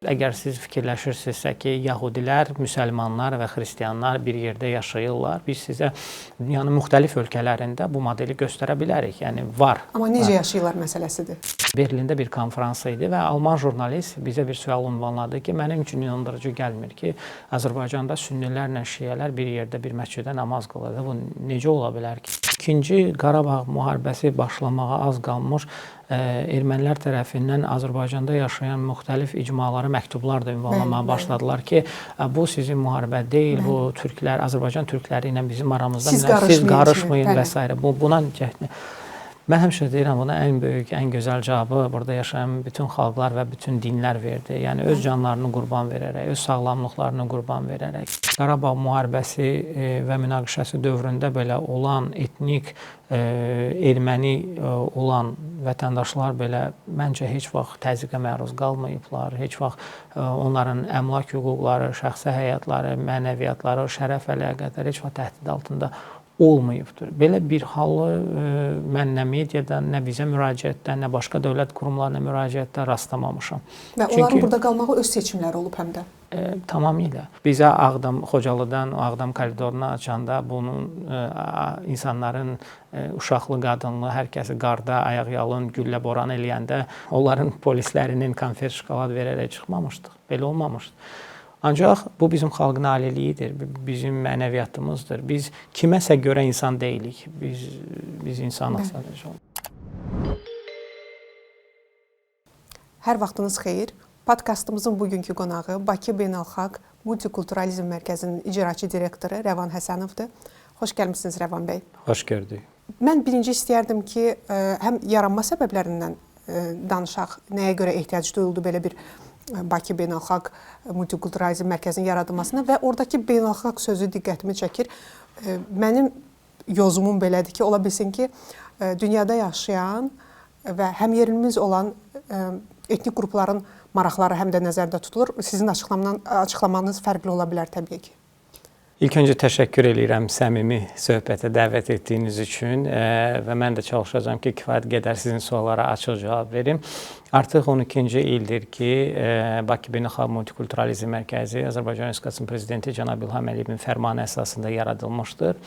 Əgər siz fikirləşirsinizsə ki, Yahudilər, müsəlmanlar və xristianlar bir yerdə yaşayırlar, biz sizə dünyanın müxtəlif ölkələrində bu modeli göstərə bilərik. Yəni var. Amma necə yaşayırlar məsələsidir. Berlində bir konfrans idi və Alman jurnalist bizə bir sual ünvanladı ki, mənim üçün inandırıcı gəlmir ki, Azərbaycanda sünnilərlə şiələr bir yerdə bir məsciddə namaz qılır. Bu necə ola bilər ki? İkinci Qarabağ müharibəsi başlamağa az qalmış ermənilər tərəfindən Azərbaycanda yaşayan müxtəlif icmalara məktublar da ünvanlamağa başladılar ki, bu sizin müharibə deyil, bu türklər, Azərbaycan türkləri ilə bizim aramızda siz qarışmayın və s. Buna mən həmişə deyirəm, buna ən böyük, ən gözəl cavabı burada yaşayan bütün xalqlar və bütün dinlər verdi. Yəni öz canlarını qurban verərək, öz sağlamlıqlarını qurban verərək. Qarabağ müharibəsi və münaqişəsi dövründə belə olan etnik erməni olan vətəndaşlar belə məncə heç vaxt təzyiqə məruz qalmayıblar. Heç vaxt onların əmlak hüquqları, şəxsi həyatları, mənəviyyatları, şərəf əlaqələri heç vaxt təhdid altında olmayıbdır. Belə bir halı mən nə mediadan, nə bizə müraciətdən, nə başqa dövlət qurumlarına müraciətdə rastlamamışam. Və onların burada qalmağı öz seçimləri olub həm də. Tamamilə. Bizə Ağdam, Xocalıdan Ağdam koridorunu açanda bunun insanların uşaqlı, qadınlı, hər kəsi qarda, ayaqyalın, güllə boran eləyəndə onların polislərinin konfet şokolad verərək çıxmamışdıq. Belə olmamışdı. Ancaq bu bizim xalqın aliliyidir, bizim mənəviyyatımızdır. Biz kiməsə görə insan deyilik. Biz insanıq sadəcə. Hər vaxtınız xeyir. Podkastımızın bugünkü qonağı Bakı Beynəlxalq Multikulturalizm Mərkəzinin icraçı direktoru Rəvan Həsənovdur. Xoş gəlmisiniz Rəvan bəy. Xoş gördük. Mən birinci istəyərdim ki, həm yaranma səbəblərindən danışaq. Nəyə görə ehtiyac duyuldu belə bir Bakı Beynəlxalq Multikulturalizm Mərkəzinin yaradılmasına və oradakı beynəlxalq sözü diqqətimi çəkir. Mənim yozumum belədir ki, ola bilsin ki, dünyada yaşayan və həmyerlimiz olan etnik qrupların maraqları həm də nəzərdə tutulur. Sizin açıqlamanız fərqli ola bilər təbii ki. İlk öncə təşəkkür edirəm səmimi söhbətə dəvət etdiyiniz üçün və mən də çalışacağam ki, kifayət qədər sizin suallara açıq cavab verim. Artıq 12-ci ildir ki, Bakı Beynəlxalq Multikulturalizm Mərkəzi Azərbaycan Respublikasının Prezidenti Cənab İlham Əliyevin fərmanı əsasında yaradılmışdır.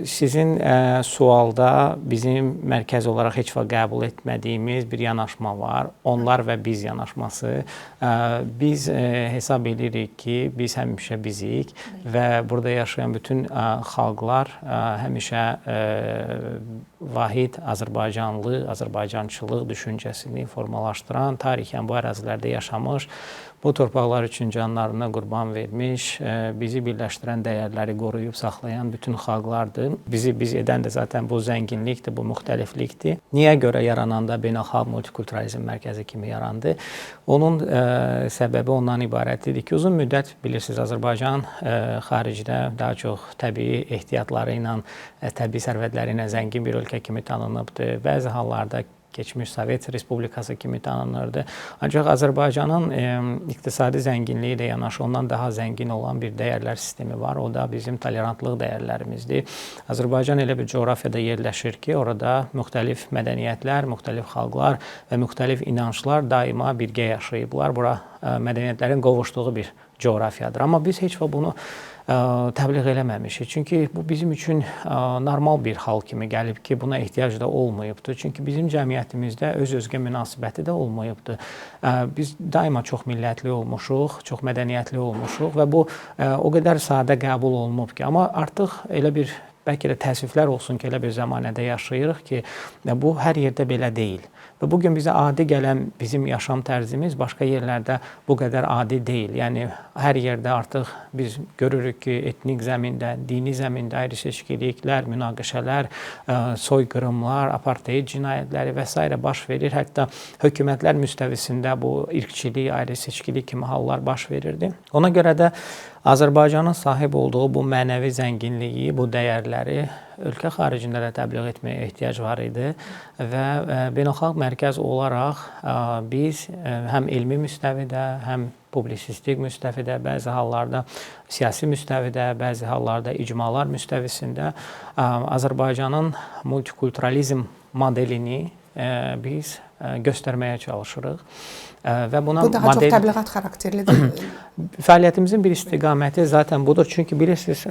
Sizin sualda bizim mərkəz olaraq heç vaxt qəbul etmədiyimiz bir yanaşma var. Onlar və biz yanaşması. Biz hesab edirik ki, biz həmişə bizik və burada yaşayan bütün xalqlar həmişə vahid Azərbaycanlı, Azərbaycançılıq düşüncəsini formalaşdıran, tarixən bu ərazilərdə yaşamış, bu torpaqlar üçün canlarını qurban vermiş, bizi birləşdirən dəyərləri qoruyub saxlayan bütün xalqlardır. Bizi biz edən də zaten bu zənginlikdir, bu müxtəliflikdir. Niyə görə yarananda Beynəlxalq Multikulturalizm Mərkəzi kimi yarandı? Onun səbəbi ondan ibarətdir ki, uzun müddət bilirsiniz, Azərbaycan xaricdə daha çox təbii ehtiyatları ilə, təbii sərvətləri ilə zəngin bir ölkə kimi tanınıbdır. Bəzi hallarda keçmiş Sovet Respublikası kimi tanınırdı. Ancaq Azərbaycanın iqtisadi zənginliyi ilə yanaşı ondan daha zəngin olan bir dəyərlər sistemi var. O da bizim tolerantlıq dəyərlərimizdir. Azərbaycan elə bir coğrafiyada yerləşir ki, orada müxtəlif mədəniyyətlər, müxtəlif xalqlar və müxtəlif inanclar daima birgə yaşayıblar. Bura mədəniyyətlərin qovuşduğu bir coğrafiyadır. Amma biz heç vaxt bunu təbliğ eləməmişik. Çünki bu bizim üçün normal bir hal kimi gəlib ki, buna ehtiyac da olmayıbdır. Çünki bizim cəmiyyətimizdə öz-özgə münasibəti də olmayıbdır. Biz daima çox millətli olmuşuq, çox mədəniyyətli olmuşuq və bu o qədər sadə qəbul olunub ki, amma artıq elə bir bəlkə də təəssüflər olsun ki, elə bir zəmanədə yaşayırıq ki, bu hər yerdə belə deyil. Və bugün bizə adi gələn bizim yaşam tərzimiz başqa yerlərdə bu qədər adi deyil. Yəni, hər yerdə artıq biz görürük ki, etnik zəmində, dini zəmində ayrı-seçkiliklər, münaqişələr, soyqırımlar, apartheid cinayətləri və s. baş verir. Hətta hökumətlər müstəvisində bu irqçilik, ayrı-seçkilik kimi hallar baş verirdi. Ona görə də Azərbaycanın sahib olduğu bu mənəvi zənginliyi, bu dəyərləri ölkə xaricində də təbliğ etməyə ehtiyac var idi və beynəlxalq mərkəz olaraq biz həm elmi müstəvidə, həm publisistik müstəvidə, bəzi hallarda siyasi müstəvidə, bəzi hallarda icmalar müstəvisində Azərbaycanın multikulturalizm modelini biz göstərməyə çalışırıq. Və buna bu daha çox təbliğat xarakterlidir. Fəaliyyətimizin bir istiqaməti zaten budur. Çünki bilirsiniz,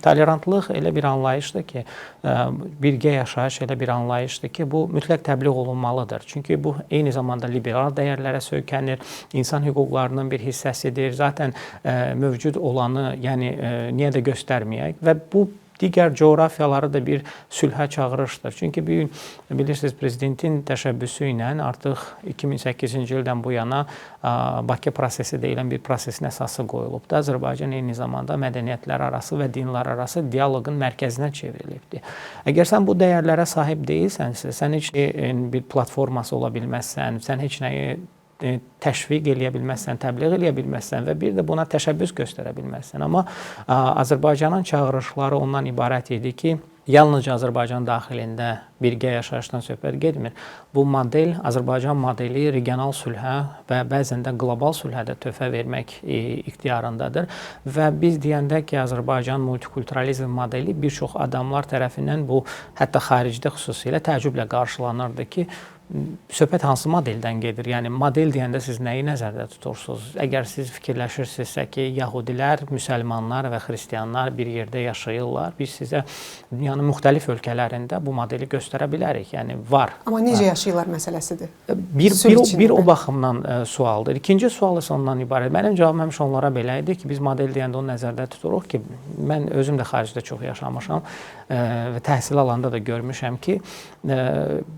tolerantlıq elə bir anlayışdır ki, birgə yaşayış elə bir anlayışdır ki, bu mütləq təbliğ olunmalıdır. Çünki bu eyni zamanda liberal dəyərlərə söykənir, insan hüquqlarının bir hissəsidir. Zaten mövcud olanı, yəni niyə də göstərməyək və bu digər coğrafiyaları da bir sülhə çağırışdır. Çünki bir bilirsiniz, prezidentin təşəbbüsü ilə artıq 2008-ci ildən bu yana Bakı prosesi deyilən bir prosesin əsası qoyulubdur. Azərbaycan eyni zamanda mədəniyyətlər arası və dinlər arası dialoqun mərkəzinə çevrilibdir. Əgər sən bu dəyərlərə sahib deyilsənsə, sən heç bir platforması ola bilməzsən, sən heç nəyi təşviq eləyə bilməzsən, təbliğ eləyə bilməzsən və bir də buna təşəbbüs göstərə bilməzsən. Amma Azərbaycanın çağırışları ondan ibarət idi ki, yalnızca Azərbaycan daxilində birgə yaşayışdan söhbət getmir. Bu model, Azərbaycan modeli regional sülhə və bəzən də qlobal sülhə də töhfə vermək ixtiyarındadır. Və biz deyəndə ki, Azərbaycan multikulturalizm modeli bir çox adamlar tərəfindən bu, hətta xaricdə xüsusilə təəccüblə qarşılanırdı ki, söhbət hansı modeldən gedir? Yəni, model deyəndə siz nəyi nəzərdə tutursunuz? Əgər siz fikirləşirsinizsə ki, yahudilər, müsəlmanlar və xristianlar bir yerdə yaşayırlar, biz sizə dünyanın müxtəlif ölkələrində bu modeli göstərə bilərik. Yəni, var. Amma necə yaşayırlar məsələsidir? Bir o baxımdan sualdır. İkinci sual isə ondan ibarət. Mənim cavabım həmişə onlara belə idi ki, biz model deyəndə onu nəzərdə tuturuq ki, mən özüm də xaricdə çox yaşamışam və təhsil alanda da görmüşəm ki,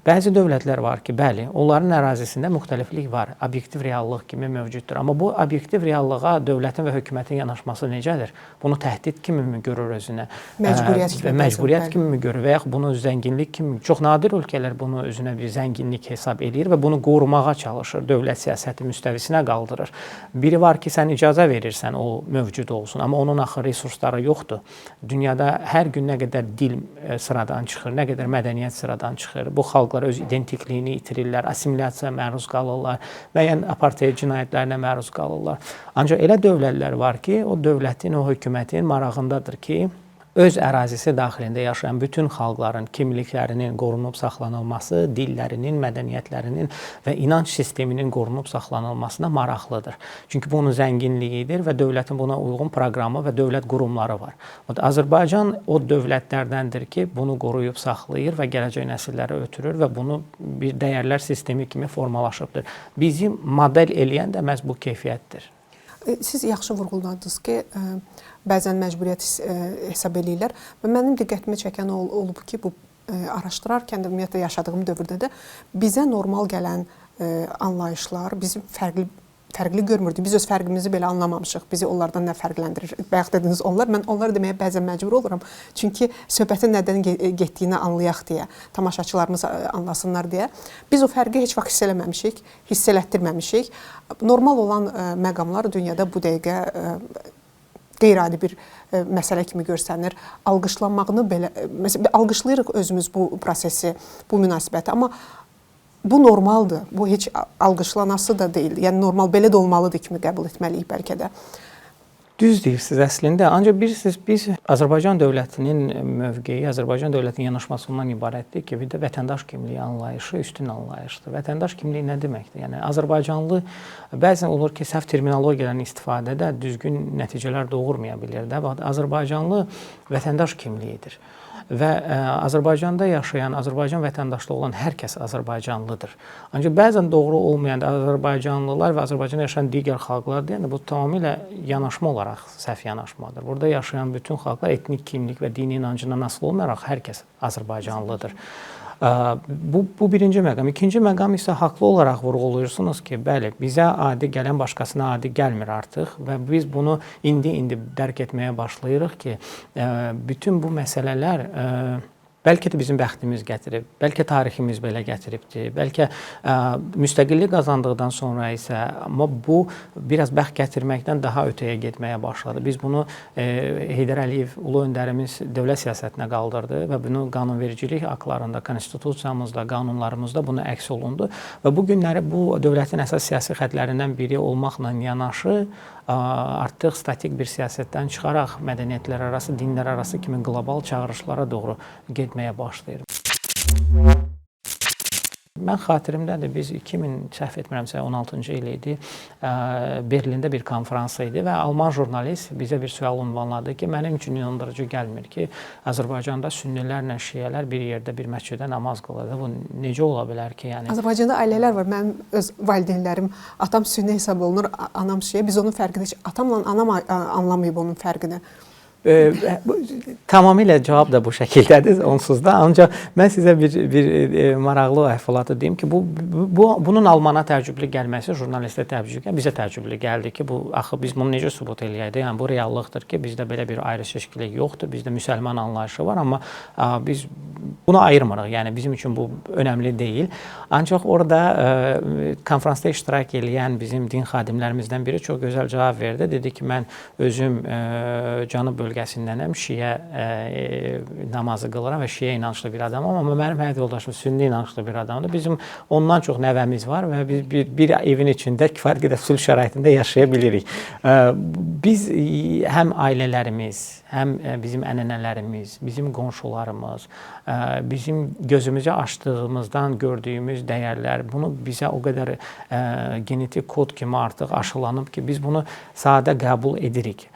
bəzi dövlətlər var ki, bəli, onların ərazisində müxtəliflik var, obyektiv reallıq kimi mövcuddur. Amma bu obyektiv reallığa dövlətin və hökumətin yanaşması necədir? Bunu təhdid kimi mi görür özünə? Məcburiyyət kimi mi görür və yaxud bunu zənginlik kimi? Çox nadir ölkələr bunu özünə bir zənginlik hesab edir və bunu qorumağa çalışır, dövlət siyasəti müstəvisinə qaldırır. Biri var ki, sən icazə verirsən, o mövcud olsun, amma onun axı resursları yoxdur. Dünyada hər gün nə qədər dil sıradan çıxır, nə qədər mədəniyyət sıradan çıxır. Bu xalqlar öz identikliyini itirirlər, assimilyasiyaya məruz qalırlar, müəyyən apartheid cinayətlərinə məruz qalırlar. Ancaq elə dövlətlər var ki, o dövlətin, o hökumətin marağındadır ki, öz ərazisi daxilində yaşayan bütün xalqların kimliklərinin qorunub saxlanılması, dillərinin, mədəniyyətlərinin və inanc sisteminin qorunub saxlanılmasına maraqlıdır. Çünki bu onun zənginliyidir və dövlətin buna uyğun proqramı və dövlət qurumları var. Azərbaycan o dövlətlərdəndir ki, bunu qoruyub saxlayır və gələcək nəsillərə ötürür və bunu bir dəyərlər sistemi kimi formalaşıbdır. Bizi model eləyən də məhz bu keyfiyyətdir. Siz yaxşı vurğuladınız ki, bəzən məcburiyyət hesab eləyirlər və mənim diqqətimi çəkən olub ki, bu araşdırarkən də ümumiyyətlə yaşadığım dövrdə də bizə normal gələn anlayışlar bizim fərqli görmürdü. Biz öz fərqimizi belə anlamamışıq. Bizi onlardan nə fərqləndirir? Bayaq dediniz onlar. Mən onları deməyə bəzən məcbur oluram. Çünki söhbətin nədən getdiyini anlayaq deyə, tamaşaçılarımız anlasınlar deyə. Biz o fərqi heç vaxt hiss eləməmişik, hiss elətdirməmişik. Normal olan məqamlar dünyada bu dəqiqə qeyri-adi bir məsələ kimi görsənir. Alqışlanmağını belə, məsələn, alqışlayırıq özümüz bu prosesi, bu münasibəti. Amma bu normaldır. Bu heç alqışlanası da deyil. Yəni normal belə də olmalıdır kimi qəbul etməliyik bəlkə də. Düz deyirsiniz əslində. Ancaq bilirsiniz, biz Azərbaycan dövlətinin mövqeyi, Azərbaycan dövlətinin yanaşması ondan ibarətdir ki, bir də vətəndaş kimliyi anlayışı üstün anlayışdır. Vətəndaş kimliyi nə deməkdir? Yəni Azərbaycanlı bəzən olur ki, səhv terminologiyadan istifadədə düzgün nəticələr doğurmaya bilər də. Azərbaycanlı vətəndaş kimliyidir. Və Azərbaycanda yaşayan, Azərbaycan vətəndaşlığı olan hər kəs Azərbaycanlıdır. Ancaq bəzən doğru olmayan Azərbaycanlılar və Azərbaycanda yaşayan digər xalqlar deyəndə bu tamamilə yanaşma olaraq səhv yanaşmadır. Burada yaşayan bütün xalqlar etnik kimlik və dini inancından asılı olmayaraq hər kəs Azərbaycanlıdır. Bu birinci məqam. İkinci məqam isə haqlı olaraq vurğulayırsınız ki, bəli, bizə adi gələn başqasına adi gəlmir artıq və biz bunu indi dərk etməyə başlayırıq ki, bütün bu məsələlər bəlkə də bizim bəxtimiz gətirib, bəlkə tariximiz belə gətiribdir, bəlkə müstəqillik qazandıqdan sonra isə, amma bu biraz bəxt gətirməkdən daha ötəyə getməyə başladı. Biz bunu Heydər Əliyev ulu öndərimiz dövlət siyasətinə qaldırdı və bunu qanunvericilik aktlarında, konstitusiyamızda, qanunlarımızda bunu əks olundu və bu günləri bu dövlətin əsas siyasi xəttlərindən biri olmaqla yanaşı artıq statik bir siyasətdən çıxaraq mədəniyyətlər arası, dinlər arası kimi qlobal çağırışlara doğru getməyə başlayır. mən xatirimdədir, biz 2000 səhv etmirəmsə 16-cı il idi, Berlində bir konfrans idi və Alman jurnalist bizə bir sual ünvanladı ki, mənim üçün inandırıcı gəlmir ki, Azərbaycanda sünnilərlə şiələr bir yerdə bir məsciddə namaz qılır. Bu necə ola bilər ki, yəni Azərbaycanda ailələr var. Mənim öz valideynlərim, atam sünni hesab olunur, anam şiə. Biz onun fərqini heç atamla anam anlamayıb onun fərqini. Tamamilə cavab da bu şəkildədir, onsuz da. Ancaq mən sizə bir maraqlı əhvalatı deyim ki, bunun Almana təəccüblü gəlməsi jurnalistə təəccüblü gəldi, bizə təəccüblü gəldi ki, axı biz bunu necə sübut eləyəcəyik? Yəni bu reallıqdır ki, bizdə belə bir ayrı-seçkilik yoxdur, bizdə müsəlman anlayışı var, amma biz bunu ayırmırıq. Yəni bizim üçün bu önəmli deyil. Ancaq orada konfransda iştirak edən bizim din xadimlərimizdən biri çox gözəl cavab verdi. Dedi ki, mən özüm Cənub bölgəsindənəm, şiə namazı qılıram və şiə inançlı bir adamam, amma mənim həyat yoldaşım sünni inançlı bir adamdır. Bizim ondan çox nəvəmiz var və biz bir evin içində kifayət qədər sülh şəraitində yaşaya bilirik. Biz həm ailələrimiz, həm bizim ənənələrimiz, bizim qonşularımız, bizim gözümüzü açdığımızdan gördüyümüz dəyərlər, bunu bizə o qədər genetik kod kimi artıq aşılanıb ki, biz bunu sadə qəbul edirik.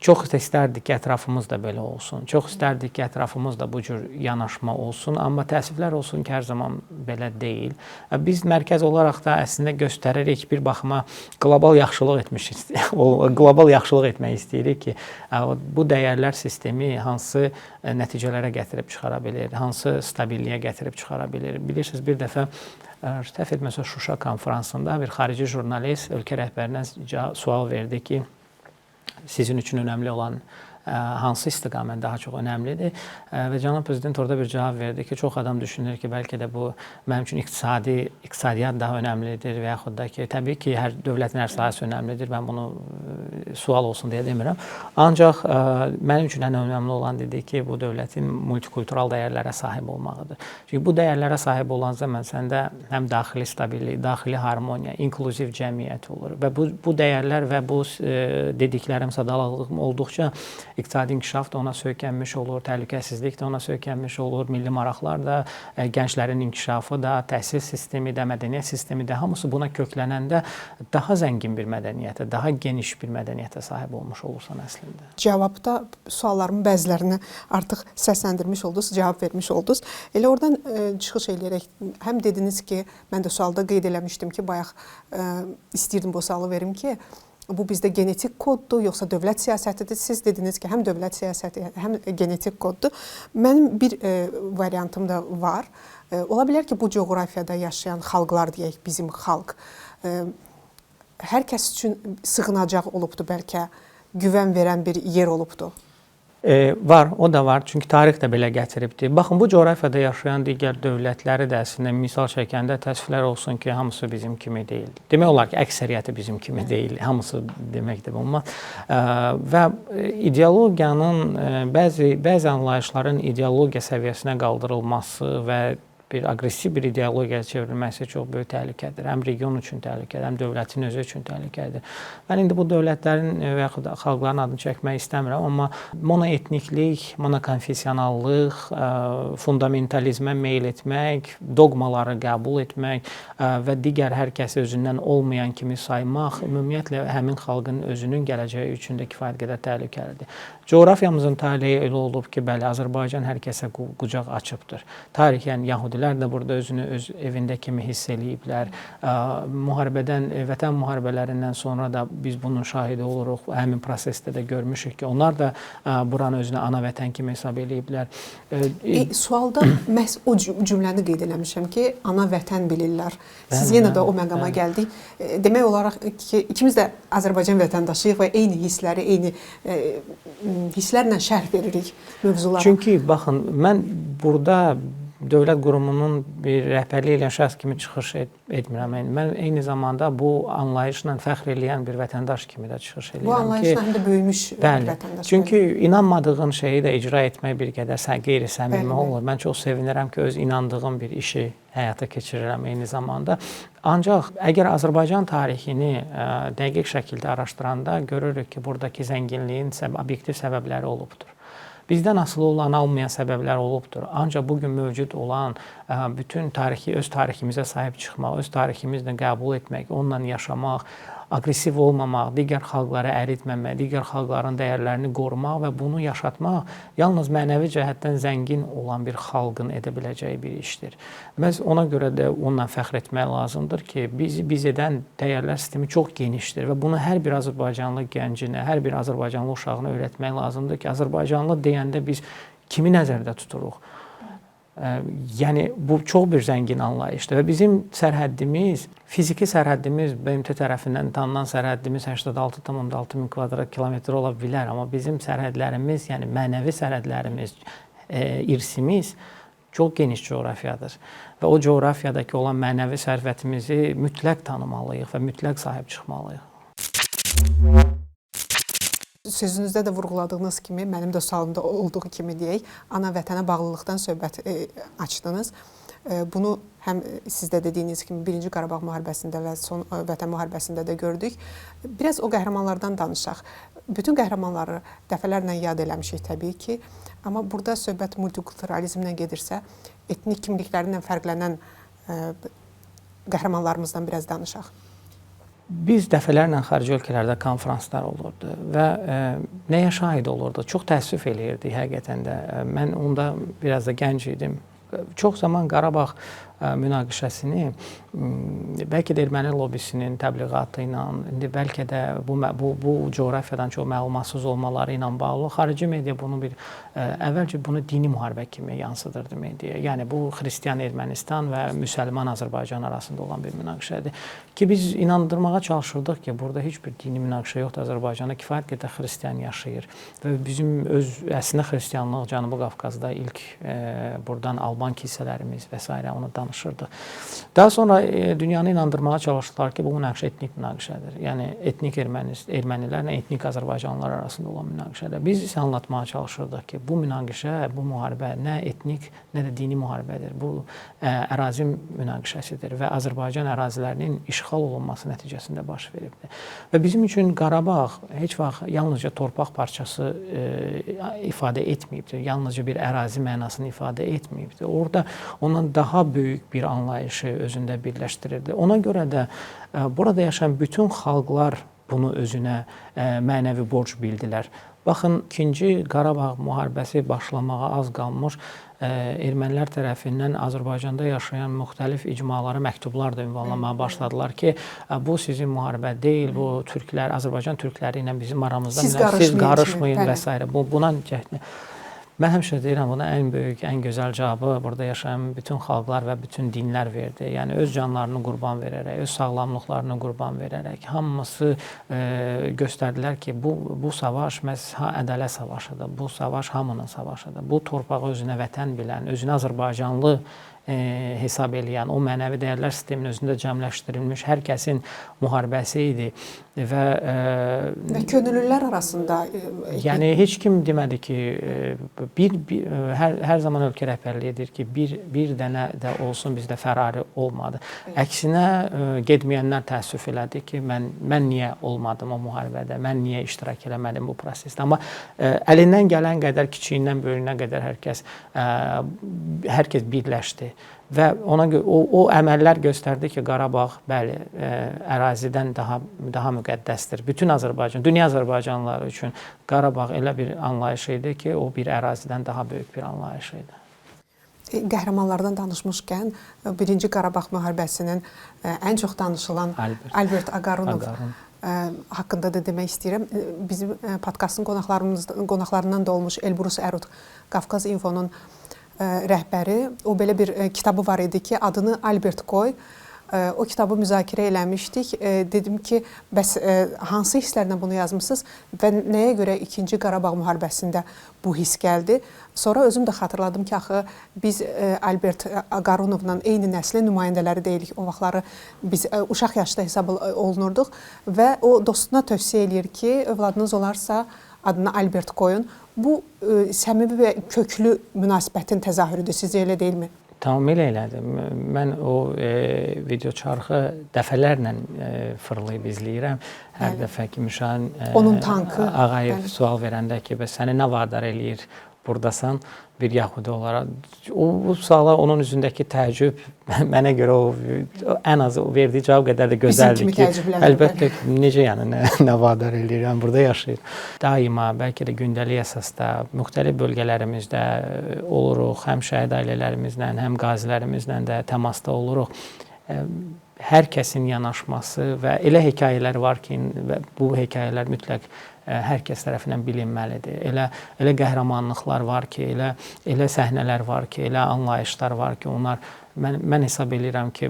Çox istərdik ki, ətrafımız da belə olsun. Çox istərdik ki, ətrafımızda bu cür yanaşma olsun. Amma təəssüflər olsun ki, hər zaman belə deyil. Biz mərkəz olaraq da əslində göstəririk, bir baxıma qlobal yaxşılıq etmək istəyirik ki, bu dəyərlər sistemi hansı nəticələrə gətirib çıxara bilir, hansı stabilliyə gətirib çıxara bilir. Bilirsiniz, bir dəfə səhv etmirəmsə Şuşa konfransında bir xarici jurnalist ölkə rəhbərinə sual verdi ki, sizin üçün önəmli olan hansı istiqamət daha çox önəmlidir və cənab prezident orada bir cavab verdi ki, çox adam düşünür ki, bəlkə də bu mənim üçün iqtisadiyyat daha önəmlidir və yaxud da ki, təbii ki, hər dövlətin hər sahəsi önəmlidir, mən bunu sual olsun deyə demirəm. Ancaq mənim üçün ən önəmli olan dedi ki, bu dövlətin multikultural dəyərlərə sahib olmağıdır. Çünki bu dəyərlərə sahib olan zaman səndə həm daxili stabillik, daxili harmoniya, inklüziv cəmiyyət olur və bu dəyərlər və bu dediklərim sadalalıqım olduqca iqtisadi inkişaf da ona söykənmiş olur, təhlükəsizlik də ona söykənmiş olur, milli maraqlar da, gənclərin inkişafı da, təhsil sistemi də, mədəniyyət sistemi də, hamısı buna köklənəndə daha zəngin bir mədəniyyətə, daha geniş bir mədəniyyətə sahib olmuş olursan əslində. Cavabda suallarımın bəzilərini artıq səsləndirmiş oldunuz, cavab vermiş oldunuz. Elə oradan çıxış eləyərək, həm dediniz ki, mən də sualda qeyd eləmişdim ki, bayaq istəyirdim bu sualı verim ki, bu bizdə genetik koddur, yoxsa dövlət siyasətidir? Siz dediniz ki, həm dövlət siyasəti, həm genetik koddur. Mənim bir variantım da var. Ola bilər ki, bu coğrafiyada yaşayan xalqlar deyək, bizim xalq, hər kəs üçün sığınacaq olubdur, bəlkə güvən verən bir yer olubdur. Var, o da var. Çünki tarix də belə gətiribdir. Baxın, bu coğrafiyada yaşayan digər dövlətləri də əslində misal çəkəndə təəssüflər olsun ki, hamısı bizim kimi deyil. Demək olar ki, əksəriyyəti bizim kimi deyil. Hamısı demək də olmaz. Və ideologiyanın, bəzi anlayışların ideologiya səviyyəsinə qaldırılması və bir aqressiv bir ideologiyaya çevrilməsi çox böyük təhlükədir. Həm region üçün təhlükədir, həm dövlətin özü üçün təhlükədir. Mən indi bu dövlətlərin və yaxud da xalqların adını çəkmək istəmirəm, amma monoetniklik, monokonfessionallıq, fundamentalizmə meyl etmək, doqmaları qəbul etmək və digər hər kəsi özündən olmayan kimi saymaq ümumiyyətlə həmin xalqın özünün gələcəyi üçün də kifayət qədər təhlükəlidir. Coğrafiyamızın taleyi elə olub ki, bəli, Azərbaycan hər kəsə qucaq açıbdır. Tarixən yəhudilər də burada özünü öz evində kimi hiss eləyiblər. Müharibədən, vətən müharibələrindən sonra da biz bunun şahidi oluruq. Həmin prosesdə də görmüşük ki, onlar da buranı özünə ana vətən kimi hesab eləyiblər. Sualda məhz o cümləni qeyd eləmişəm ki, ana vətən bilirlər. Siz yenə də o məqama gəldik. Demək olaraq ki, ikimiz də Azərbaycan vətəndaşıyıq və eyni hissləri, eyni hisslərlə şərh veririk mövzulara. Çünki baxın, mən burada dövlət qurumunun bir rəhbərliyi ilə şəxs kimi çıxış etmirəm. Mən eyni zamanda bu anlayışla fəxr eləyən bir vətəndaş kimi də çıxış eləyirəm. Bu anlayışla həm də böyümüş vətəndaş. Çünki inanmadığın şeyi də icra etmək bir qədər qeyri-səmimi olur. Mən çox sevinirəm ki, öz inandığım bir işi həyata keçirirəm eyni zamanda. Ancaq əgər Azərbaycan tarixini dəqiq şəkildə araşdıranda görürük ki, buradakı zənginliyin obyektiv səbəbləri olubdur. Bizdən asılı olan olmayan səbəblər olubdur. Ancaq bu gün mövcud olan bütün öz tariximizə sahib çıxmaq, öz tariximizni qəbul etmək, onunla yaşamaq, aqressiv olmamaq, digər xalqları əritməmək, digər xalqların dəyərlərini qorumaq və bunu yaşatmaq yalnız mənəvi cəhətdən zəngin olan bir xalqın edə biləcəyi bir işdir. Məhz ona görə də onunla fəxr etmək lazımdır ki, biz edən dəyərlər sistemi çox genişdir və bunu hər bir Azərbaycanlı gəncinə, hər bir Azərbaycanlı uşağına öyrətmək lazımdır ki, Azərbaycanlı deyəndə biz kimi nəzərdə tuturuq? Yəni bu çox bir zəngin anlayışdır və bizim sərhəddimiz, fiziki sərhəddimiz BMT tərəfindən tanınan sərhəddimiz 86,6 min kvadrat kilometr ola bilər, amma bizim sərhədlərimiz, yəni mənəvi sərhədlərimiz, irsimiz çox geniş coğrafiyadır və o coğrafiyadakı olan mənəvi sərvətimizi mütləq tanımalıyıq və mütləq sahib çıxmalıyıq. Sözünüzdə də vurğuladığınız kimi, mənim də sualımda olduğu kimi deyək, ana vətənə bağlılıqdan söhbət açdınız. Bunu həm siz də dediyiniz kimi 1-ci Qarabağ müharibəsində və son vətən müharibəsində də gördük. Biraz o qəhrəmanlardan danışaq. Bütün qəhrəmanları dəfələrlə yad eləmişik təbii ki, amma burada söhbət multikulturalizmlə gedirsə, etnik kimliklərindən fərqlənən qəhrəmanlarımızdan biraz danışaq. Biz dəfələrlə xarici ölkələrdə konferanslar olurdu və nəyə şahid olurdu? Çox təəssüf eləyirdik həqiqətən də. Mən onda biraz da gənc idim. Çox zaman Qarabağ münaqişəsini bəlkə də erməni lobbisinin təbliğatı ilə, indi bəlkə də bu coğrafiyadan çox məlumatsız olmaları ilə bağlı xarici media bunu əvvəlcə bunu dini müharibə kimi yansıdırdı mediaya. Yəni bu xristian Ermənistan və müsəlman Azərbaycan arasında olan bir münaqişədir. Ki biz inandırmağa çalışırdıq ki, burada heç bir dini münaqişə yoxdur. Azərbaycanda kifayət qədər xristian yaşayır və bizim əslində xristianlıq Cənubi Qafqazda ilk buradan Alban kilsələrimiz və s. onu danışırdıq. Daha sonra dünyanı inandırmağa çalışdılar ki, bu münaqişə etnik münaqişədir. Yəni etnik ermənilərlə etnik Azərbaycanlılar arasında olan münaqişədir. Biz isə anlatmağa çalışırdıq ki, bu münaqişə, bu müharibə nə etnik, nə də dini müharibədir. Bu ərazi münaqişəsidir və Azərbaycan ərazilərinin işğal olunması nəticəsində baş veribdir. Və bizim üçün Qarabağ heç vaxt yalnızca torpaq parçası ifadə etməyibdir. Yalnızca bir ərazi mənasını ifadə etməyibdir. Orada ondan daha böyük bir anlayışı özündə birləşdirirdi. Ona görə də burada yaşayan bütün xalqlar bunu özünə mənəvi borc bildilər. Baxın, 2-ci Qarabağ müharibəsi başlamağa az qalmış ermənilər tərəfindən Azərbaycanda yaşayan müxtəlif icmalara məktublar da ünvanlamağa başladılar ki, bu sizin müharibə deyil, bu türklər, Azərbaycan türkləri ilə bizim aramızda siz qarışmayın və s. Buna mən həmişə deyirəm, buna ən böyük, ən gözəl cavabı burada yaşayan bütün xalqlar və bütün dinlər verdi. Yəni öz canlarını qurban verərək, öz sağlamlıqlarını qurban verərək hamısı göstərdilər ki, bu savaş məhz ədalət savaşıdır. Bu savaş hamının savaşıdır. Bu torpağı özünə vətən bilən, özünə Azərbaycanlı hesab eləyən, o mənəvi dəyərlər sisteminin özündə cəmləşdirilmiş hər kəsin müharibəsi idi və könüllülər arasında yəni heç kim demədi ki, hər zaman ölkə rəhbərliyi edir ki, bir dənə də olsun bizdə fərari olmadı. Əksinə getməyənlər təəssüf elədi ki, mən niyə olmadım o müharibədə, mən niyə iştirak eləmədim bu prosesdə. Amma əlindən gələn qədər, kiçiyindən böyüyünə qədər hər kəs birləşdi. Və ona görə o əməllər göstərdi ki, Qarabağ bəli, ərazidən daha müqəddəsdir. Bütün Azərbaycan, dünya Azərbaycanlıları üçün Qarabağ elə bir anlayış idi ki, o bir ərazidən daha böyük bir anlayış idi. Qəhrəmanlardan danışmışkən, 1-ci Qarabağ müharibəsinin ən çox danışılan Albert Ağarunov haqqında da demək istəyirəm. Bizim podkastın qonaqlarından da olmuş Elbrus Ərud, Qafqaz İnfonun rəhbəri, o belə bir kitabı var idi ki, adını Albert qoy. O kitabı müzakirə eləmişdik. Dedim ki, bəs hansı hisslərlə bunu yazmısınız və nəyə görə 2-ci Qarabağ müharibəsində bu hiss gəldi? Sonra özüm də xatırladım ki, axı biz Albert Ağarunovla eyni nəslin nümayəndələri deyilik. O vaxtları biz uşaq yaşda hesab olunurduq və o dostuna tövsiyə eləyir ki, övladınız olarsa adını Albert qoyun. Bu səmimi və köklü münasibətin təzahürüdür. Sizcə elə deyilmi? Tamamilə elədir. Mən o video çarxı dəfələrlə fırlayıb izləyirəm. Hər dəfə ki, Müşahin Ağayev sual verəndə ki, səni nə vadar eləyir buradasan bir yəhudi olaraq. Bu suala onun üzündəki təəccüb mənə görə o ən az verdiyi cavab qədər də gözəldir ki, əlbəttə necə yəni nə vadar eləyir, yəni burada yaşayır. Daima bəlkə də gündəlik əsasda müxtəlif bölgələrimizdə oluruq, həm şəhid ailələrimizlə, həm qazilərimizlə də təmasda oluruq. Hər kəsin yanaşması və elə hekayələr var ki, bu hekayələr mütləq hər kəs tərəfindən bilinməlidir. Elə qəhrəmanlıqlar var ki, elə səhnələr var ki, elə anlayışlar var ki, onlar mən hesab edirəm ki,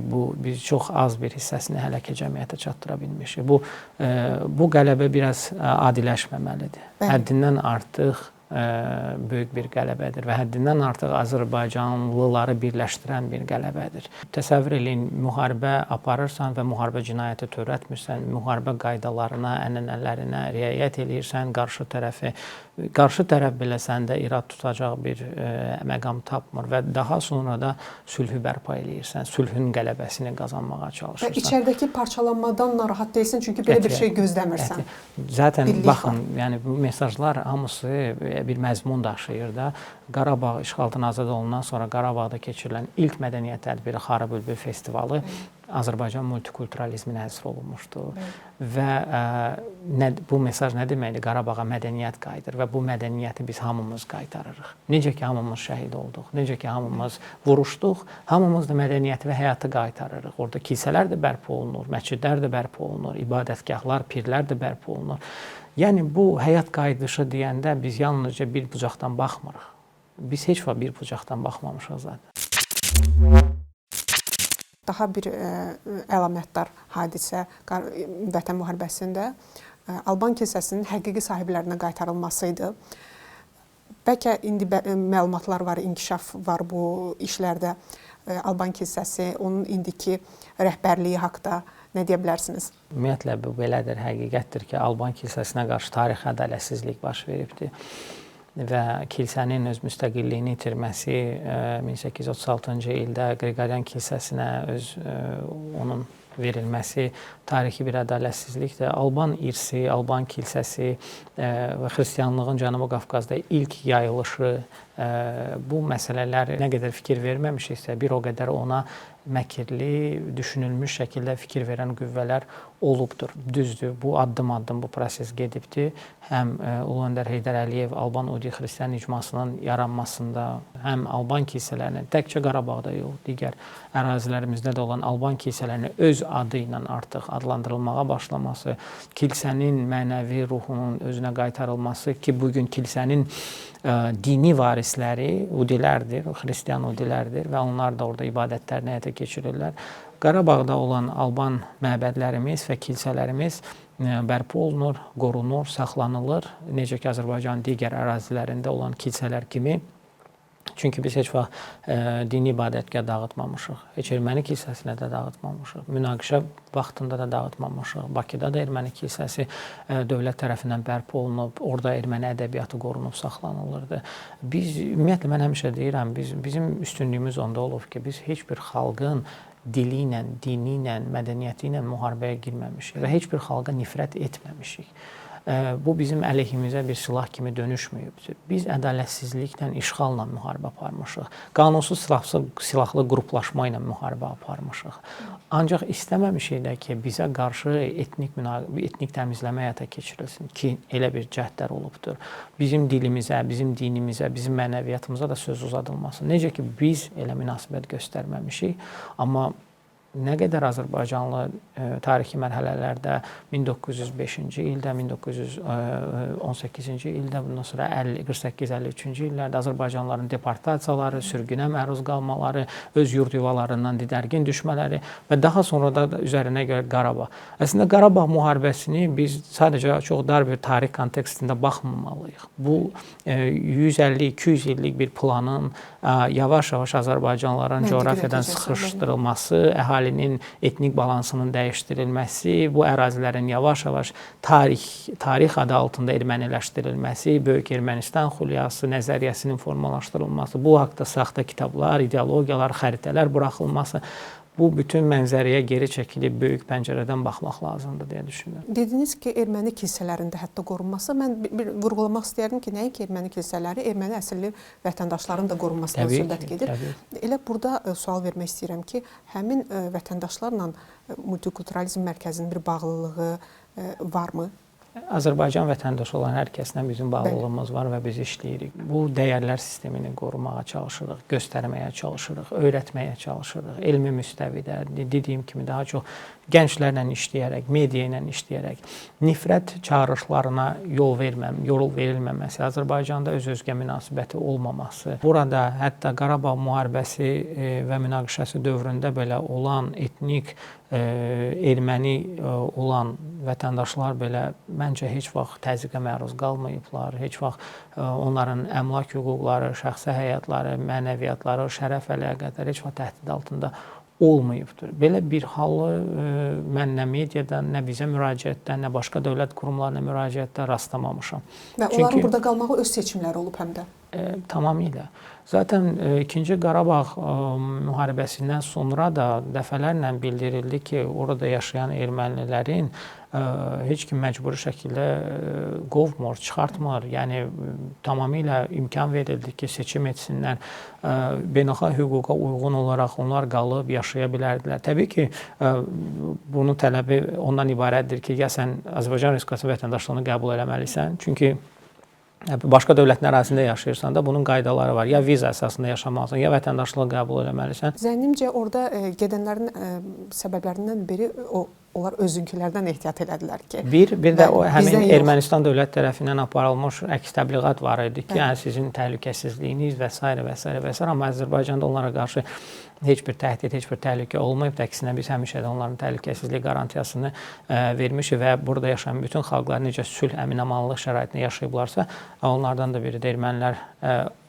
biz çox az bir hissəsini hələ ki cəmiyyətə çatdıra bilmişik. Bu qələbə biraz adiləşməməlidir. Həddindən artıq böyük bir qələbədir və həddindən artıq Azərbaycanlıları birləşdirən bir qələbədir. Təsəvvür eləyin, müharibə aparırsan və müharibə cinayəti törətmirsən, müharibə qaydalarına, ənənələrinə riayət eləyirsən, qarşı tərəf belə səndə irad tutacaq bir məqam tapmır və daha sonra da sülhü bərpa eləyirsən, sülhün qələbəsini qazanmağa çalışırsan. Və içəridəki parçalanmadan narahat deyilsən, çünki belə bir şey gözləmirsən. Zaten baxın, yəni bu mesajlar hamısı bir məzmun daşıyır da. Qarabağ işğaldan azad olunan sonra Qarabağda keçirilən ilk mədəniyyət tədbiri Xarı Bülbül festivalı Azərbaycan multikulturalizminə həsr olunmuşdu. Və bu mesaj nə deməkdir? Qarabağa mədəniyyət qayıdır və bu mədəniyyəti biz hamımız qaytarırıq. Necə ki, hamımız şəhid olduq, necə ki, hamımız vuruşduq, hamımız da mədəniyyəti və həyatı qaytarırıq. Orada kilsələr də bərpa olunur, məscidlər də bərpa olunur, ibadətgahlar, pirlər də bərpa olunur. Yəni, bu həyat qayıdışı deyəndə biz yalnızca bir bucaqdan baxmırıq. Biz heç vaxt bir bucaqdan baxmamışıq zaten. Daha bir əlamətdar hadisə Vətən müharibəsində Alban kilsəsinin həqiqi sahiblərinə qaytarılması idi. Bəlkə indi məlumatlar var, inkişaf var bu işlərdə. Alban kilsəsi, onun indiki rəhbərliyi haqda nə deyə bilərsiniz? Ümumiyyətlə, bu belədir, həqiqətdir ki, Alban kilsəsinə qarşı tarixi ədalətsizlik baş veribdir. Və kilsənin öz müstəqilliyini itirməsi 1836-cı ildə Qriqoryan kilsəsinə onun verilməsi tarixi bir ədalətsizlikdir. Alban irsi, Alban kilsəsi və xristianlığın Cənubi Qafqazda ilk yayılışı bu məsələlər nə qədər fikir verməmişiksə, bir o qədər ona məkirli, düşünülmüş şəkildə fikir verən qüvvələr olubdur. Düzdür, bu addım-addım bu proses gedibdir. Həm Ulu Öndər Heydər Əliyev Alban Udi Xristian icmasının yaranmasında, həm Alban kilsələrinin, təkcə Qarabağda yox, digər ərazilərimizdə də olan Alban kilsələrinin öz adı ilə artıq adlandırılmağa başlaması, kilsənin mənəvi ruhunun özünə qaytarılması ki, bugün kilsənin dini varisləri udilərdir, xristian udilərdir və onlar da orada ibadətlərini həyata keçirirlər. Qarabağda olan Alban məbədlərimiz və kilsələrimiz bərpa olunur, qorunur, saxlanılır. Necə ki, Azərbaycanın digər ərazilərində olan kilsələr kimi. Çünki biz heç vaxt dini ibadətgah dağıtmamışıq. Heç erməni kilsəsinə də dağıtmamışıq. Münaqişə vaxtında da dağıtmamışıq. Bakıda da erməni kilsəsi dövlət tərəfindən bərpa olunub, orada erməni ədəbiyyatı qorunub, saxlanılırdı. Biz, ümumiyyətlə, mən həmişə deyirəm, bizim üstünlüyümüz onda olub ki, biz heç bir xalqın dili ilə, dini ilə, mədəniyyəti ilə müharibəyə girməmişik və heç bir xalqa nifrət etməmişik. Bu bizim əleyhimizə bir silah kimi dönüşməyibdir. Biz ədalətsizliklə, işğalla müharibə aparmışıq. Qanunsuz silahlı qruplaşma ilə müharibə aparmışıq. Ancaq istəməmişik də ki, bizə qarşı etnik təmizləmə həyata keçirilsin ki, elə bir cəhdlər olubdur. Bizim dilimizə, bizim dinimizə, bizim mənəviyyatımıza da söz uzadılmasın. Necə ki, biz elə münasibət göstərməmişik, amma nə qədər Azərbaycanlı tarixi mərhələlərdə 1905-ci ildə, 1918-ci ildə, bundan sonra 48-53-cü illərdə Azərbaycanlıların deportasiyaları, sürgünə məruz qalmaları, öz yurd yuvalarından didərgin düşmələri və daha sonra da üzərinə görə Qarabağ. Əslində, Qarabağ müharibəsini biz sadəcə çox dar bir tarix kontekstində baxmamalıyıq. Bu 150-200 illik bir planın yavaş-yavaş Azərbaycanlıların coğrafiyadan sıxışdırılması, əhalinin etnik balansının dəyişdirilməsi, bu ərazilərin yavaş-yavaş tarix adı altında erməniləşdirilməsi, Böyük Ermənistan xülyası nəzəriyyəsinin formalaşdırılması, bu haqda saxta kitablar, ideologiyalar, xəritələr buraxılması, bu bütün mənzərəyə geri çəkilib böyük pəncərədən baxmaq lazımdır deyə düşünürəm. Dediniz ki, erməni kilsələrində hətta qorunması. Mən bir vurğulamaq istəyərdim ki, nəinki erməni kilsələri, erməni əsilli vətəndaşların da qorunmasından söhbət gedir. Elə burada sual vermək istəyirəm ki, həmin vətəndaşlarla multikulturalizm mərkəzinin bir bağlılığı varmı? Azərbaycan vətəndaşı olan hər kəslə bizim bağlılığımız var və biz işləyirik. Bu dəyərlər sistemini qorumağa çalışırıq, göstərməyə çalışırıq, öyrətməyə çalışırıq. Elmi müstəvidə, dediyim kimi daha çox gənclərlə işləyərək, media ilə işləyərək, nifrət çağırışlarına yol verilməməsi, Azərbaycanda öz-özgə münasibəti olmaması, burada hətta Qarabağ müharibəsi və münaqişəsi dövründə belə olan etnik erməni olan vətəndaşlar belə məncə heç vaxt təzyiqə məruz qalmayıblar, heç vaxt onların əmlak hüquqları, şəxsi həyatları, mənəviyyatları, şərəf əlaqələri heç vaxt təhdid altında olmayıbdır. Belə bir halı mən nə mediadan, nə bizə müraciətdən, nə başqa dövlət qurumlarına müraciətdə rastlamamışam. Və onların burada qalmağı öz seçimləri olub həm də. Tamamilə. Zaten 2-ci Qarabağ müharibəsindən sonra da dəfələrlə bildirildi ki, orada yaşayan ermənilərin heç kim məcburi şəkildə qovmur, çıxartmır. Yəni tamamilə imkan verildi ki, seçim etsinlər. Beynəlxalq hüquqa uyğun olaraq onlar qalıb yaşaya bilərdilər. Təbii ki, bunun tələbi ondan ibarətdir ki, ya sən Azərbaycan Respublikası vətəndaşlığını qəbul eləməlisən. Çünki başqa dövlətin ərazisində yaşayırsan da bunun qaydaları var. Ya viza əsasında yaşamalısan, ya vətəndaşlığı qəbul eləməlisən. Zənnimcə orada gedənlərin səbəblərindən biri onlar özünkülərdən ehtiyat elədilər ki. Bir də o həmin Ermənistan dövlət tərəfindən aparılmış əks təbliğat var idi ki, yəni sizin təhlükəsizliyiniz və s. və s. və s. Amma Azərbaycanda onlara qarşı heç bir təhdid, heç bir təhlükə olmayıb. Əksinə biz həmişə də onların təhlükəsizlik qarantiyasını vermişik və burada yaşayan bütün xalqlar necə sülh, əmin-amanlıq şəraitində yaşayıblarsa, onlardan da biri də ermənilər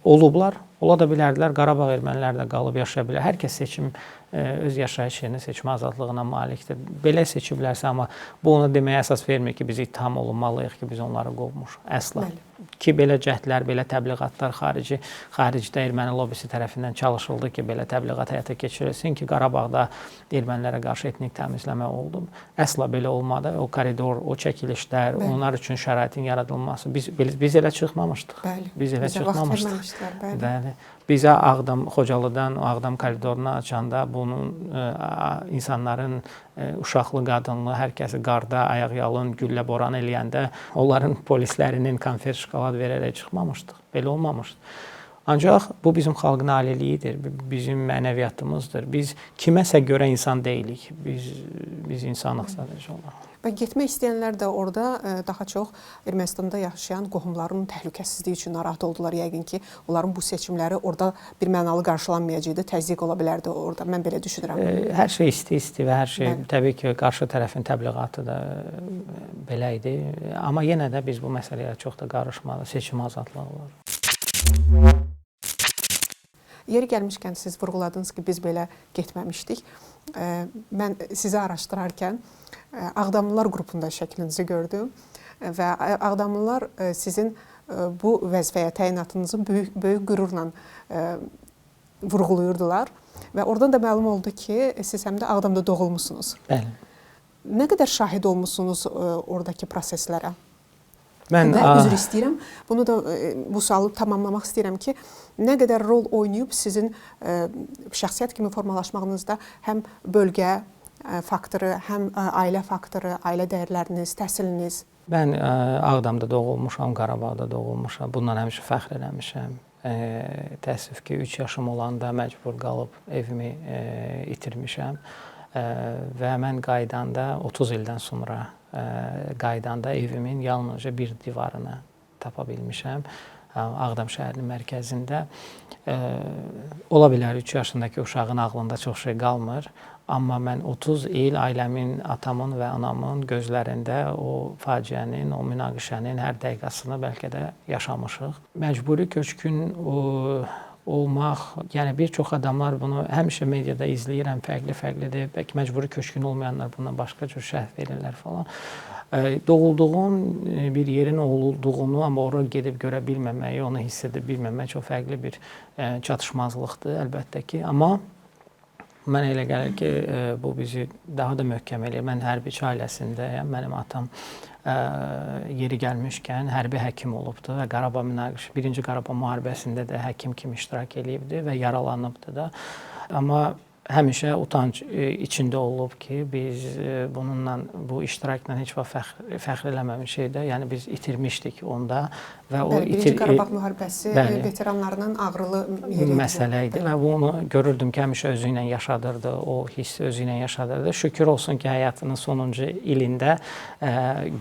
olublar. Ola da bilərdilər, Qarabağ ermənilər də qalıb yaşaya bilər. Hər kəs seçim öz yaşayış yerini seçmə azadlığına malikdir. Belə seçiblərsə, amma bu ona deməyə əsas vermir ki, biz ittiham olunmalıyıq ki, biz onları qovmuşuq. Əsla. Ki, belə cəhdlər, belə təbliğatlar xaricdə erməni lobisi tərəfindən çalışıldı ki, belə təbliğat həyata keçirilsin ki, Qarabağda ermənilərə qarşı etnik təmizləmə oldu. Əsla belə olmadı. O koridor, o çəkilişlər, onlar üçün şəraitin yaradılması. Biz elə çıxmamışdıq. Biz elə çıxmamışdıq. Bəli. Bizə Ağdam, Xocalıdan Ağdam koridorunu açanda bunun insanların uşaqlı, qadınlı, hər kəsi qarda, ayaq-yalın, güllə boran eləyəndə onların polislərinin konfet şokolad verərək çıxmamışdıq. Belə olmamışdı. Ancaq bu bizim xalqın aliliyidir, bizim mənəviyyatımızdır. Biz kiməsə görə insan deyilik. Biz insanıq sadəcə olaraq. Və getmək istəyənlər də orada daha çox Ermənistanda yaşayan qohumların təhlükəsizliyi üçün narahat oldular. Yəqin ki, onların bu seçimləri orada bir mənalı qarşılanmayacaqdı, təzyiq ola bilərdi orada. Mən belə düşünürəm. Hər şey isti və hər şey təbii ki, qarşı tərəfin təbliğatı da belə idi. Amma yenə də biz bu məsələyə çox da qarışmalı, seçim azadlığı var. Yeri gəlmişkən siz vurğuladınız ki, biz belə getməmişdik. Mən sizi araşdırarkən Ağdamlılar qrupunda şəklinizi gördüm və Ağdamlılar sizin bu vəzifəyə təyinatınızı böyük qürurla vurğuluyurdular və oradan da məlum oldu ki, siz həm də Ağdamda doğulmusunuz. Bəli. Nə qədər şahid olmusunuz oradakı proseslərə? Mən üzr istəyirəm. Bunu da bu sualı tamamlamaq istəyirəm ki, nə qədər rol oynayıb sizin şəxsiyyət kimi formalaşmağınızda həm bölgə faktoru, həm ailə faktoru, ailə dəyərləriniz, təhsiliniz? Mən Ağdamda doğulmuşam, Qarabağda doğulmuşam. Bundan həmişə fəxr eləmişəm. Təəssüf ki, 3 yaşım olanda məcbur qalıb evimi itirmişəm və mən qaydanda 30 ildən sonra qaydanda evimin yalnızca bir divarını tapa bilmişəm. Ağdam şəhərinin mərkəzində. Ola bilər 3 yaşındakı uşağın ağlında çox şey qalmır. Amma mən 30 il ailəmin, atamın və anamın gözlərində o faciənin, o münaqişənin hər dəqiqəsini bəlkə də yaşamışıq. Məcburi köçkün olmaq, yəni bir çox adamlar bunu həmişə mediada izləyirəm, fərqli-fərqlidir. Bəlkə məcburi köçkün olmayanlar buna başqa cür şərh verirlər falan. Doğulduğun bir yerin olduğunu, amma ora gedib görə bilməməyi, onu hiss edə bilməmək çox fərqli bir çatışmazlıqdır əlbəttə ki. Amma Mənə elə gəlir ki, bu bizi daha da möhkəm eləyir. Mən hərbiçi ailəsindəyəm. Mənim atam yeri gəlmişkən hərbi həkim olubdu və Birinci Qarabağ müharibəsində də həkim kimi iştirak eləyibdi və yaralanıbdı da. Amma həmişə utanc içində olub ki, biz bununla, bu iştirakla heç vaxt fəxr eləməmişik də. Yəni biz itirmişdik onda və o Birinci Qarabağ müharibəsi veteranlarının ağrılı yeri məsələ idi və bunu görürdüm ki, həmişə özü ilə yaşadırdı, o hissi özü ilə yaşadırdı. Şükür olsun ki, həyatının sonuncu ilində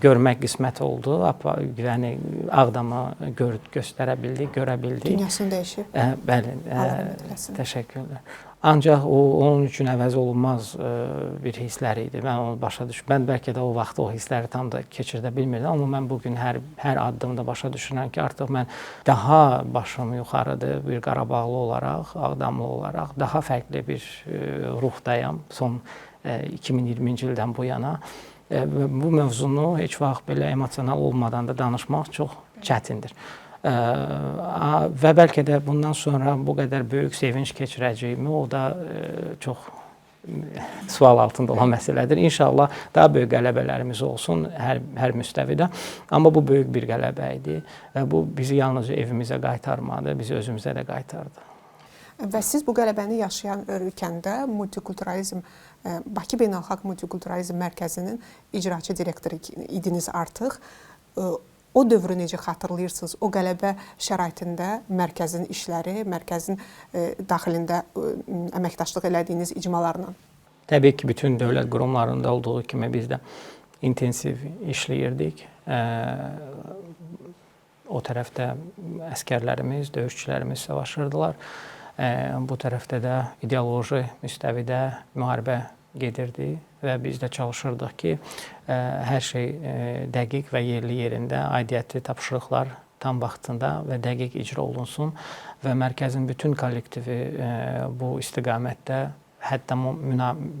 görmək qismət oldu. Yəni Ağdamı göstərə bildik, görə bildik. Dünyasını dəyişib. Bəli, təşəkkürlər. Ancaq o onun üçün əvəz olunmaz bir hisslər idi. Mən onu başa düşürəm. Mən bəlkə də o vaxt o hissləri tam da keçirdə bilmirdim, amma mən bu gün hər addımda başa düşürəm ki, artıq mən daha başım yuxarıdır bir Qarabağlı olaraq, Ağdamlı olaraq daha fərqli bir ruhdayam son 2020-ci ildən bu yana. Bu mövzunu heç vaxt belə emosional olmadan da danışmaq çox çətindir. Və bəlkə də bundan sonra bu qədər böyük sevinç keçirəcəyimi, o da çox sual altında olan məsələdir. İnşallah daha böyük qələbələrimiz olsun hər müstəvidə. Amma bu böyük bir qələbə idi və bu bizi yalnızca evimizə qaytarmadı, bizi özümüzə də qaytardı. Və siz bu qələbəni yaşayan ölkəndə multikulturalizm, Bakı Beynəlxalq Multikulturalizm Mərkəzinin icraçı direktoru idiniz artıq. O dövrü necə xatırlayırsınız? O qələbə şəraitində mərkəzin işləri, mərkəzin daxilində əməkdaşlıq elədiyiniz icmalarla? Təbii ki, bütün dövlət qurumlarında olduğu kimi biz də intensiv işləyirdik. O tərəfdə əskərlərimiz, döyüşçülərimiz savaşırdılar. Bu tərəfdə də ideoloji müstəvidə müharibə gedirdi və biz də çalışırdıq ki, hər şey dəqiq və yerli yerində, aidiyyətli tapşırıqlar tam vaxtında və dəqiq icra olunsun və mərkəzin bütün kollektivi bu istiqamətdə, hətta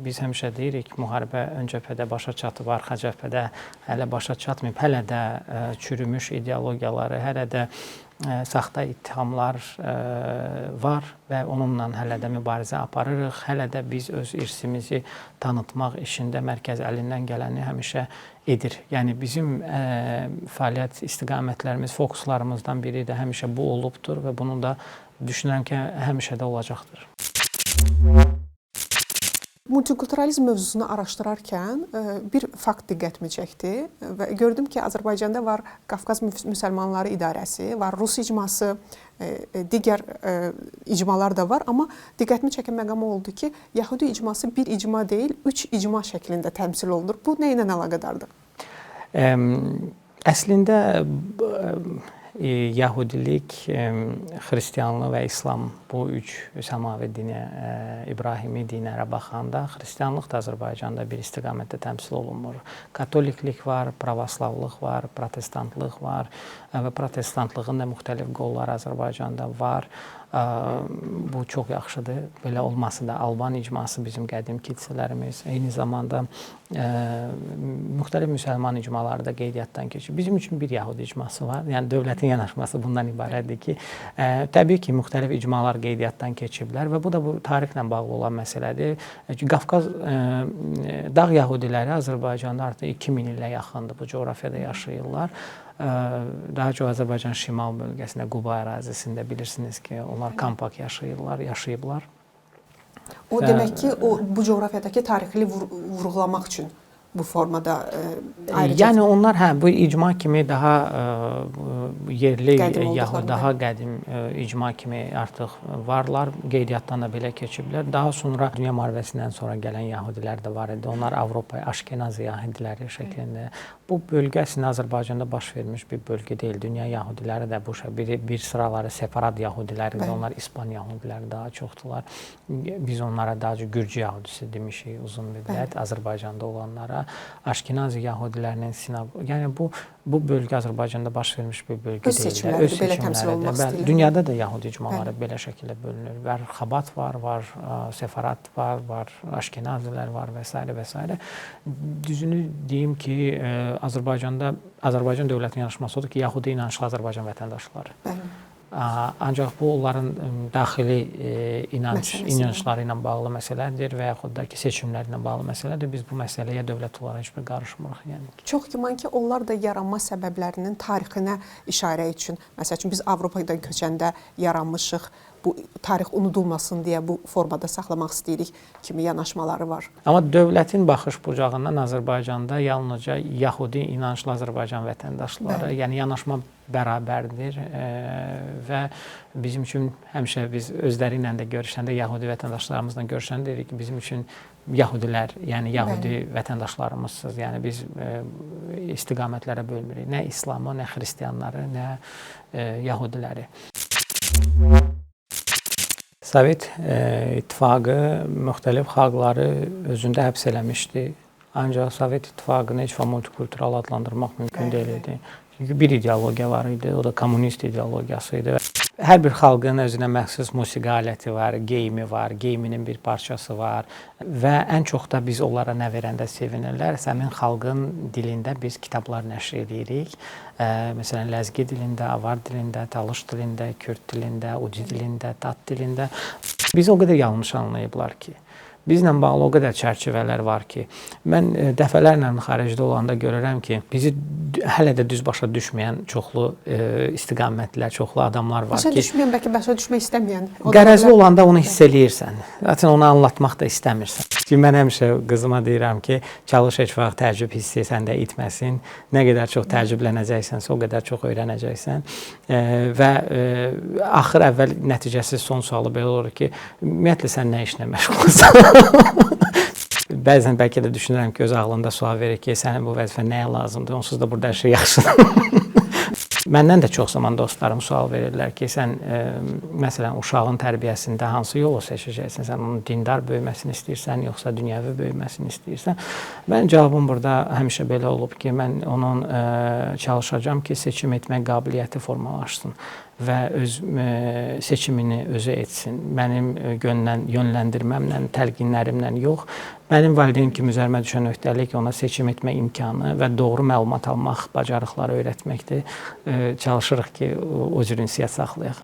biz həmişə deyirik, müharibə ön cəbhədə başa çatıb, arxa cəbhədə hələ başa çatmayıb, hələ də çürümüş ideologiyaları, hələ də saxta ittihamlar var və onunla hələ də mübarizə aparırıq. Hələ də biz öz irsimizi tanıtmaq işində mərkəz əlindən gələni həmişə edir. Yəni bizim fəaliyyət istiqamətlərimiz, fokuslarımızdan biri də həmişə bu olubdur və bunun da düşünürəm ki, həmişə də olacaqdır. Multikulturalizm mövzusunu araşdırarkən bir fakt diqqətimi çəkdi və gördüm ki, Azərbaycanda var Qafqaz Müsəlmanları İdarəsi, var Rus icması, digər icmalar da var, amma diqqətimi çəkən məqam oldu ki, Yəhudi icması bir icma deyil, 3 icma şəklində təmsil olunur. Bu nə ilə əlaqədardır? Əslində Yahudilik, Xristianlıq və İslam bu üç səmavi dinə, İbrahimi dinlərə baxanda Xristianlıq da Azərbaycanda bir istiqamətdə təmsil olunmur. Katoliklik var, pravoslavlıq var, protestantlıq var və protestantlığın da müxtəlif qolları Azərbaycanda var. Bu çox yaxşıdır. Belə olması da Alban icması bizim qədim kilsələrimiz, eyni zamanda müxtəlif müsəlman icmaları da qeydiyyatdan keçir. Bizim üçün bir Yahudi icması var. Yəni dövlətin yanaşması bundan ibarətdir ki, təbii ki, müxtəlif icmalar qeydiyyatdan keçiblər və bu da bu tarixlə bağlı olan məsələdir. Qafqaz dağ Yahudiləri Azərbaycanda artıq 2000 ilə yaxındır bu coğrafiyada yaşayırlar. Daha çox Azərbaycan şimal bölgəsində, Quba ərazisində bilirsiniz ki, onlar kampak yaşayıblar. O demək ki, bu coğrafiyadakı tarixini vurğulamaq üçün bu formada ayrıca... Yəni onlar bu icma kimi daha yerli, yaxud daha qədim icma kimi artıq varlar. Qeydiyyatdan da belə keçiblər. Daha sonra Dünya müharibəsindən sonra gələn Yahudilər də var idi. Onlar Avropaya Aşkenazi Yahudiləri şəklində. Bu bölgə əslində Azərbaycanda baş vermiş bir bölgə deyil. Dünya Yahudiləri də bu bir sıraları Sefarad Yahudiləridir. Onlar İspan Yahudiləri daha çoxdular. Biz onlara daha çox Gürcü Yahudisi demişik uzun müddət Azərbaycanda olanlara. Aşkenazi Yahudilərinin sinagog. Yəni bu bölgə Azərbaycanda baş vermiş bir bölgə deyil. Öz seçimləri. Dünyada da Yahudi icmaları belə şəkildə bölünür. Var Xabat var, Sefarad var, Aşkenazilər var və s. və s. Düzünü deyim ki, Azərbaycan dövlətinin yanaşması odur ki, Yahudi inançlı Azərbaycan vətəndaşları. Ancaq bu onların daxili inancları ilə bağlı məsələdir və yaxud da ki, seçimləri ilə bağlı məsələdir. Biz bu məsələyə dövlət olaraq heç bir qarışmırıq. Yəni. Çox güman ki, onlar da yaranma səbəblərinin tarixinə işarə üçün, məsəl üçün biz Avropadan köçəndə yaranmışıq, bu tarix unudulmasın deyə bu formada saxlamaq istəyirik kimi yanaşmaları var. Amma dövlətin baxış bucağından Azərbaycanda yalnızca Yəhudi inanclı Azərbaycan vətəndaşları, yəni yanaşma bərabərdir və bizim üçün həmişə biz özləri ilə də görüşəndə, Yəhudi vətəndaşlarımızla görüşəndə deyirik ki, bizim üçün Yəhudilər, yəni Yəhudi vətəndaşlarımızsınız. Yəni biz istiqamətlərə bölmürük. Nə İslamı, nə xristianları, nə Yəhudiləri. Sovet İttifaqı müxtəlif xalqları özündə həbs eləmişdi. Ancaq Sovet İttifaqını heç vaxt multikultural adlandırmaq mümkün deyil idi. Çünki bir ideologiya var idi, o da kommunist ideologiyası idi. Hər bir xalqın özünə məxsus musiqi aləti var, geyimi var, geyiminin bir parçası var və ən çox da biz onlara nə verəndə sevinirlər. Həmin xalqın dilində biz kitablar nəşr edirik. Məsələn, ləzgi dilində, avar dilində, talış dilində, kürd dilində, uci dilində, tat dilində. Biz o qədər yanlış anlayıblar ki, bizlə bağlı o qədər çərçivələr var ki, mən dəfələrlə xaricdə olanda görürəm ki, bizi hələ də düz başa düşməyən çoxlu istiqamətlər, çoxlu adamlar var ki, başa düşməyən, bəlkə başa düşmək istəməyən. Qərəzli olanda onu hiss eləyirsən. Zaten onu anlatmaq da istəmirsən. Çünki mən həmişə qızıma deyirəm ki, çalış heç vaxt təəccüb hissi səndə itməsin. Nə qədər çox təəccüblənəcəksənsə, o qədər çox öyrənəcəksən. Və axır əvvəl nəticəsiz son sualı belə olur ki, ümumiyyətlə sən nə işlə məşğulsan? Bəzən bəlkə də düşünürəm ki, öz ağlında sual verir ki, sənin bu vəzifə nəyə lazımdır? Onsuz da burada hər şey yaxşıdır. Məndən də çox zaman dostlarım sual verirlər ki, sən məsələn uşağın tərbiyəsində hansı yolu seçəcəksən? Sən onun dindar böyüməsini istəyirsən, yoxsa dünyəvi böyüməsini istəyirsən? Mənim cavabım burada həmişə belə olub ki, mən onun çalışacağam ki, seçim etmək qabiliyyəti formalaşsın və öz seçimini özü etsin. Mənim yönləndirməmlə, təlqinlərimlə yox, mənim valideyn kimi üzərimə düşən öhdəlik ona seçim etmə imkanı və doğru məlumat almaq bacarıqları öyrətməkdir. Çalışırıq ki, o cür ünsiyyət saxlayaq.